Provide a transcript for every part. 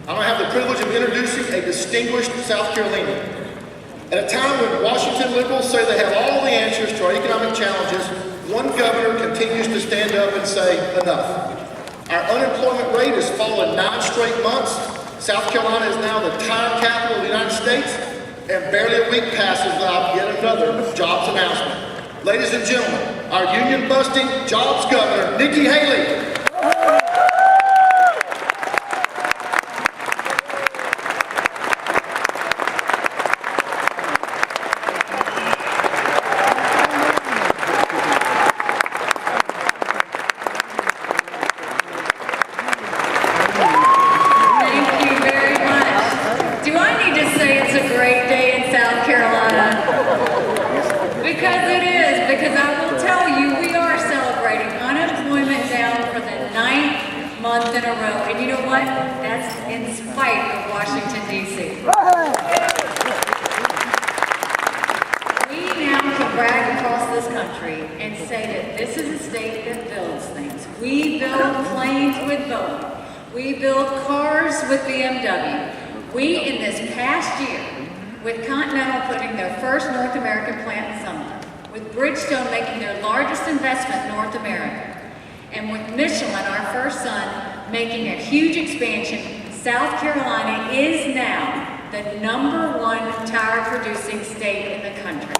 I have the privilege of introducing a distinguished South Carolinian. At a time when Washington liberals say they have all the answers to our economic challenges, one governor continues to stand up and say, enough. Our unemployment rate has fallen 9 straight months. South Carolina is now the tire capital of the United States, and barely a week passes without yet another jobs announcement. Ladies and gentlemen, our union-busting jobs governor, Nikki Haley. South Carolina is now the #1 tire producing state in the country.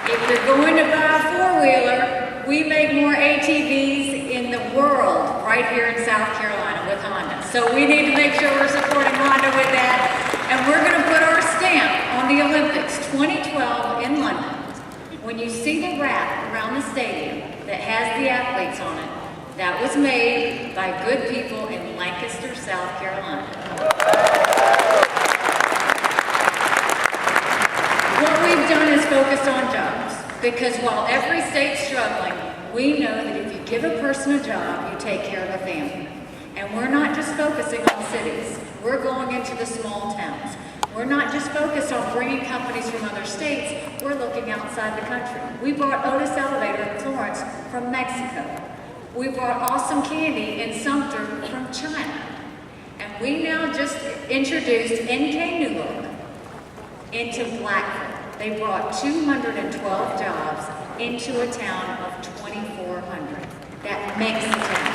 If you're going to buy a four-wheeler, we make more ATVs in the world right here in South Carolina with Honda. So we need to make sure we're supporting Honda with that. And we're going to put our stamp on the Olympics 2012 in London. When you see the wrap around the stadium that has the athletes on it, that was made by good people in Lancaster, South Carolina. What we've done is focused on jobs, because while every state's struggling, we know that if you give a person a job, you take care of a family. And we're not just focusing on cities, we're going into the small towns. We're not just focused on bringing companies from other states, we're looking outside the country. We brought Otis Elevator in Florence from Mexico. We brought Awesome Candy in Sumter from China. And we now just introduced NK New Look into Blackfoot. They brought 212 jobs into a town of 2,400. That makes a town.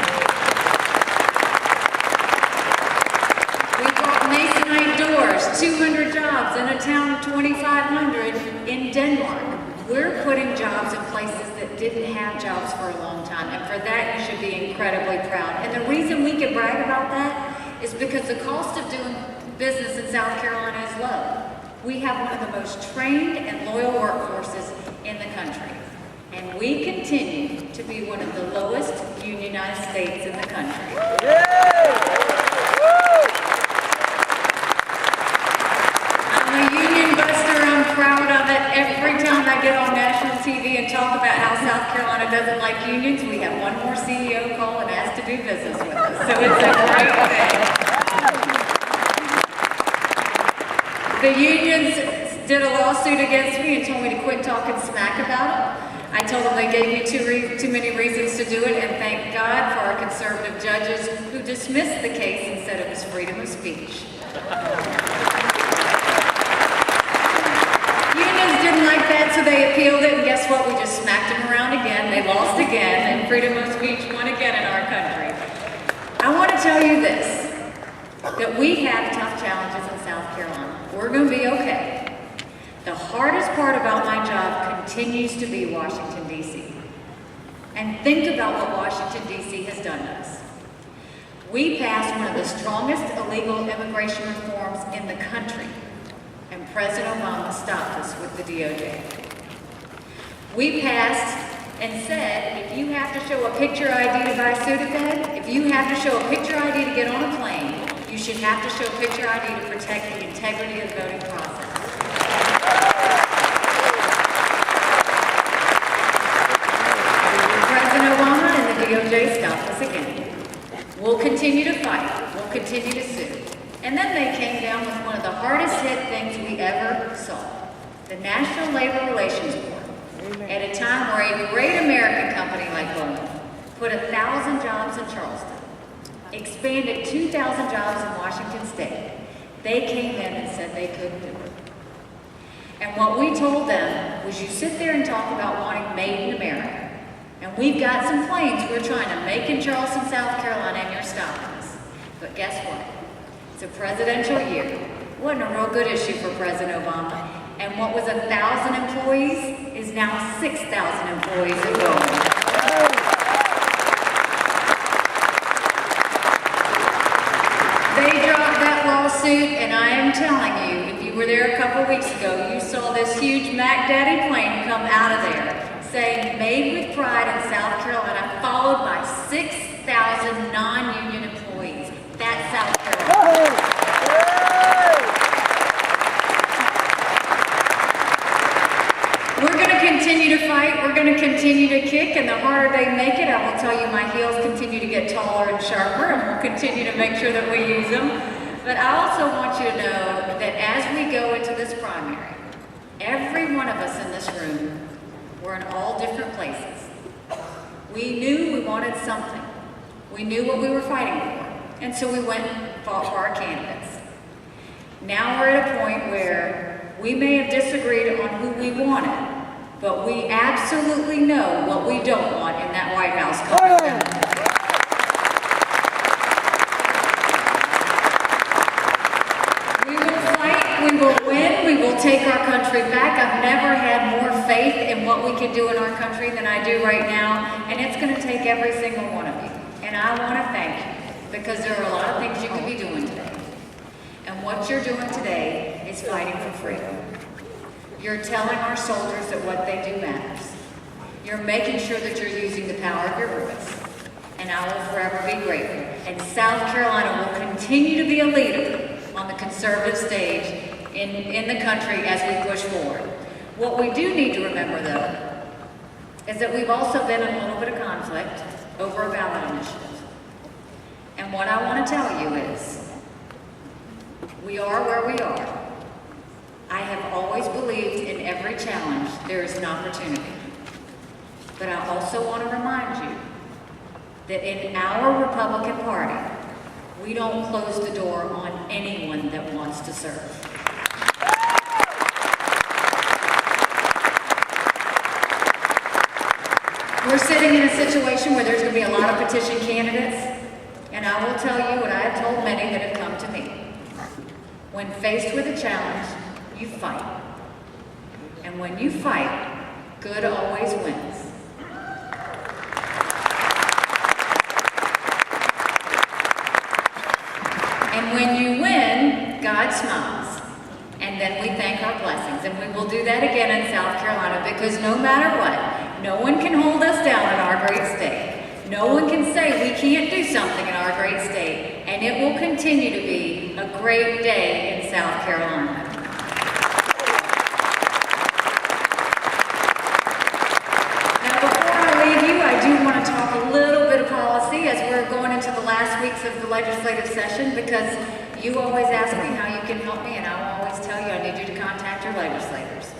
We brought Masonite Doors, 200 jobs in a town of 2,500 in Denmark. We're putting jobs in places that didn't have jobs for a long time, and for that you should be incredibly proud. And the reason we can brag about that is because the cost of doing business in South Carolina is low. We have one of the most trained and loyal workforces in the country, and we continue to be one of the lowest unionized states in the country. I'm a union buster. I'm proud of it. Every time I get on national TV and talk about how South Carolina doesn't like unions, we have one more CEO call and ask to do business with us. So it's a great thing. The unions did a lawsuit against me and told me to quit talking smack about it. I told them they gave me too many reasons to do it, and thank God for our conservative judges who dismissed the case and said it was freedom of speech. Unions didn't like that, so they appealed it, and guess what? We just smacked them around again. They lost again, and freedom of speech won again in our country. I want to tell you this, that we have tough challenges in South Carolina. We're going to be okay. The hardest part about my job continues to be Washington, D.C. And think about what Washington, D.C. has done to us. We passed one of the strongest illegal immigration reforms in the country, and President Obama stopped us with the DOJ. We passed and said, if you have to show a picture ID to buy Sudafed, if you have to show a picture ID to get on a plane, you should have to show picture ID to protect the integrity of the voting process. President Obama and the DOJ stopped us again. We'll continue to fight. We'll continue to sue. And then they came down with one of the hardest hit things we ever saw, the National Labor Relations Board, at a time where a great American company like Boeing put 1,000 jobs in Charleston, expanded 2,000 jobs in Washington State. They came in and said they couldn't do it. And what we told them was, you sit there and talk about wanting made in America, and we've got some planes we're trying to make in Charleston, South Carolina, and you're stopping us. But guess what? It's a presidential year. Wasn't a real good issue for President Obama. And what was 1,000 employees is now 6,000 employees and going. They dropped that lawsuit, and I am telling you, if you were there a couple weeks ago, you saw this huge Mac Daddy plane come out of there saying "Made with Pride" in South Carolina, followed by 6,000 non-union employees. That's South Carolina. We're going to continue to fight, we're going to continue to kick, and the harder they make it, I will tell you, my heels continue to get taller and sharper, and we'll continue to make sure that we use them. But I also want you to know that as we go into this primary, every one of us in this room, we're in all different places. We knew we wanted something. We knew what we were fighting for, and so we went and fought for our candidates. Now we're at a point where we may have disagreed on who we wanted, but we absolutely know what we don't want in that White House coming. We will fight, we will win, we will take our country back. I've never had more faith in what we can do in our country than I do right now, and it's going to take every single one of you. And I want to thank you, because there are a lot of things you could be doing today. And what you're doing today is fighting for freedom. You're telling our soldiers that what they do matters. You're making sure that you're using the power of your voice. And I will forever be grateful. And South Carolina will continue to be a leader on the conservative stage in the country as we push forward. What we do need to remember, though, is that we've also been in a little bit of conflict over a ballot initiative. And what I want to tell you is, we are where we are. I have always believed in every challenge there is an opportunity. But I also want to remind you that in our Republican Party, we don't close the door on anyone that wants to serve. We're sitting in a situation where there's going to be a lot of petition candidates, and I will tell you what I have told many that have come to me. When faced with a challenge, you fight. And when you fight, good always wins. And when you win, God smiles. And then we thank our blessings. And we will do that again in South Carolina, because no matter what, no one can hold us down in our great state. No one can say we can't do something in our great state. And it will continue to be a great day in South Carolina. Now, before I leave you, I do want to talk a little bit of policy as we're going into the last weeks of the legislative session, because you always ask me how you can help me, and I will always tell you I need you to contact your legislators.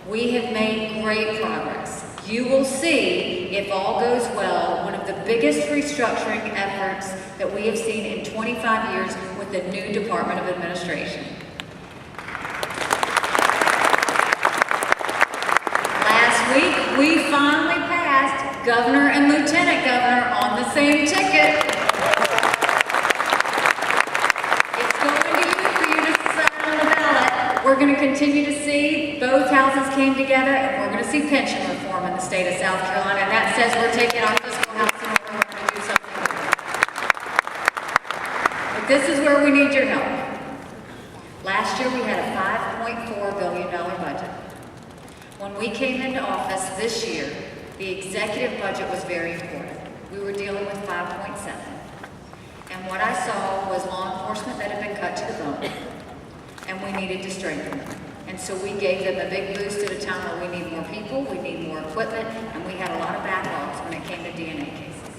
We have made great progress. You will see, if all goes well, one of the biggest restructuring efforts that we have seen in 25 years with the new Department of Administration. Last week, we finally passed governor and lieutenant governor on the same ticket. It's going to you for you to decide on the ballot. We're going to continue to see both houses came together, and we're going to see pension reform in the state of South Carolina, and that says we're taking our fiscal house in order, we're going to do something with it. But this is where we need your help. Last year we had a $5.4 billion budget. When we came into office this year, the executive budget was very important. We were dealing with 5.7. And what I saw was law enforcement that had been cut to the bone, and we needed to strengthen them. And so we gave them a big boost at a time where we need more people, we need more equipment, and we had a lot of backlogs when it came to DNA cases.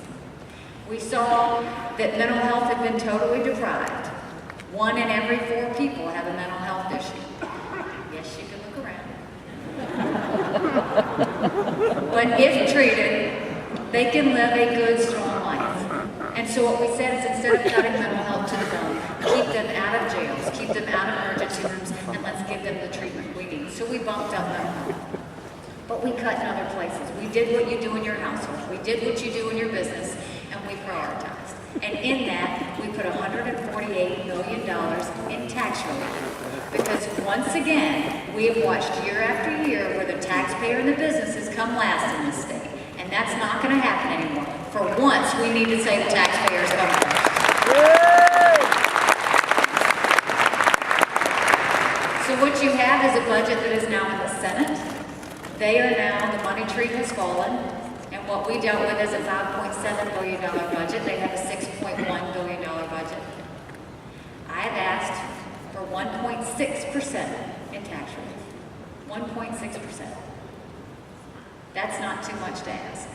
We saw that mental health had been totally deprived. 1 in every 4 people have a mental health issue. Yes, you can look around. But if treated, they can live a good, strong life. And so what we said is instead of cutting mental health to the bone, keep them out of jails, keep them out of emergency rooms, and let's give them the treatment we need. So we bumped up mental health. But we cut in other places. We did what you do in your household. We did what you do in your business, and we prioritized. And in that, we put $148 million in tax relief. Because once again, we have watched year after year where the taxpayer and the businesses come last in this state. And that's not going to happen anymore. For once, we need to say the taxpayers come first. So what you have is a budget that is now in the Senate. They are now, the money tree has fallen, and what we dealt with is a $5.7 billion budget. They have a $6.1 billion budget. I have asked for 1.6% in tax relief. 1.6%. That's not too much to ask.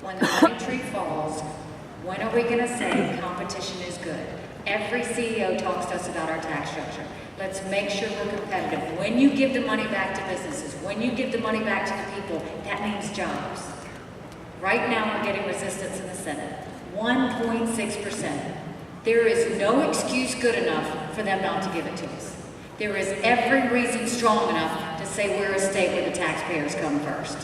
When the money tree falls, when are we going to say competition is good? Every CEO talks to us about our tax structure. Let's make sure we're competitive. When you give the money back to businesses, when you give the money back to the people, that means jobs. Right now, we're getting resistance in the Senate. 1.6%. There is no excuse good enough for them not to give it to us. There is every reason strong enough to say we're a state where the taxpayers come first.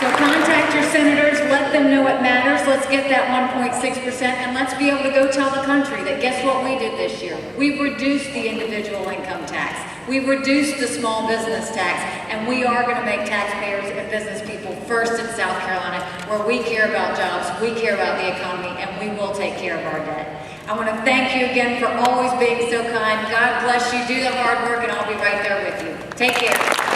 So contact your senators, let them know it matters. Let's get that 1.6%, and let's be able to go tell the country that guess what we did this year? We reduced the individual income tax. We reduced the small business tax, and we are going to make taxpayers and business people first in South Carolina, where we care about jobs, we care about the economy, and we will take care of our debt. I want to thank you again for always being so kind. God bless you. Do the hard work, and I'll be right there with you. Take care.